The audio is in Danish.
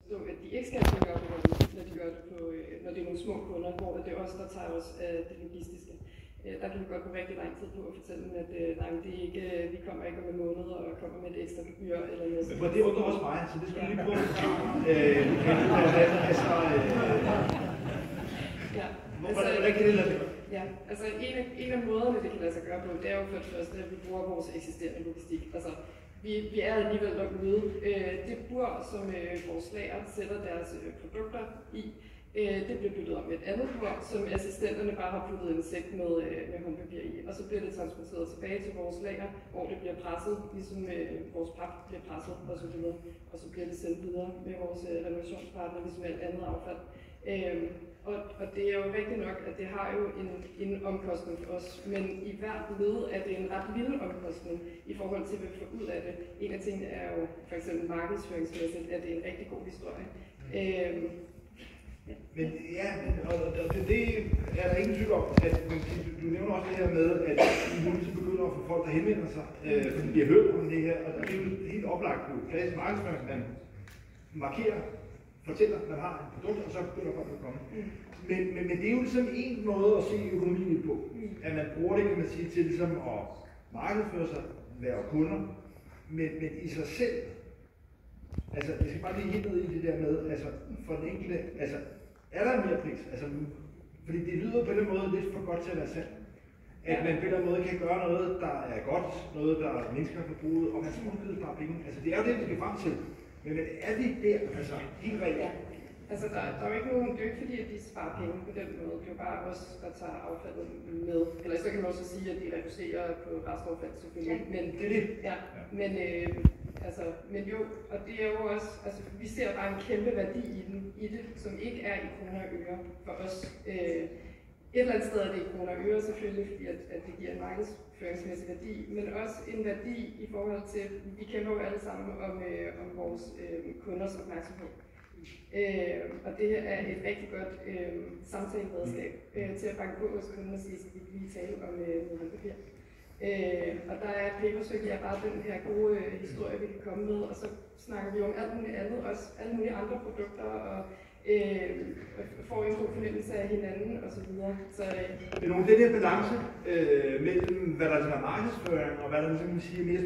forstå, at de ikke skal have op, når de gør det på, når det er nogle små kunder, hvor det er os, der tager os af det logistiske. Der kan vi godt bruge rigtig lang tid på at fortælle dem, at nej, det er ikke, vi kommer ikke om en måned og kommer med et ekstra gebyr eller noget. Men det undrer også mig, så det skal vi lige prøve at hvordan kan det lade sig gøre? Ja, altså en af måderne, det kan lade sig gøre på, det er jo for det første, at vi bruger vores eksisterende logistik. Altså, vi er alligevel derude. Det bur, som vores lager sætter deres produkter i, det bliver byttet om med et andet bur, som assistenterne bare har puttet en sæk med håndpapir i. Og så bliver det transporteret tilbage til vores lager, hvor det bliver presset, ligesom vores pap bliver presset osv. Og så bliver det sendt videre med vores renovationspartner, ligesom alt andet affald. Og det er jo rigtigt nok, at det har jo en omkostning for os, men i hvert led er det en ret lille omkostning i forhold til, hvad vi får ud af det. En af tingene er jo for eksempel markedsføringsmæssigt, at det er en rigtig god historie. Men ja, og det er der ingen tvivl om, at du nævner også det her med, at nu så begynder at få folk, der henvender sig, fordi de har hørt om det her, og det er jo helt oplagt på klassisk markedsføring, man markerer, fortæller, at man har et produkt, og så begynder folk at komme. Men det er jo ligesom en måde at se økonomien på, at man bruger det, kan man sige, til ligesom at markedsføre sig, være kunder, men i sig selv, altså jeg skal bare lige helt ned i det der med, altså for den enkelte, altså er der en mere pris? Altså, fordi det lyder på den måde lidt for godt til at være sandt. At man på den måde kan gøre noget, der er godt, noget, der mindsker forbruget, og man skal udgive bare penge. Altså det er jo det, vi skal frem til. Men er vi der, altså helt reelt? Ja. Altså der er jo ikke nogen, det er jo ikke fordi, at de sparer penge på den måde. Det er jo bare os, der tager affaldet med. Eller så kan man også sige, at de reducerer på restaffald selvfølgelig. Ja, men det er det. Ja, men men jo, og det er jo også, altså vi ser bare en kæmpe værdi i det, som ikke er i kroner og øre for os. Et eller andet sted er det i kroner og øre selvfølgelig, fordi at det giver en markedsføringsmæssig værdi, men også en værdi i forhold til, vi kæmper jo alle sammen om vores kunders opmærksomhed. Og det her er et rigtig godt samtaleredskab til at banke på hos kunden og sige, at vi lige tale om noget håndpapir. Og der er Paperswig bare den her gode historie, vi kan komme med, og så snakker vi om alt muligt andet, også alle mulige andre produkter, og får en god fornemmelse af hinanden osv. Det er nogle den her balance mellem, hvad der er markedsføring, og hvad der ligesom siger mere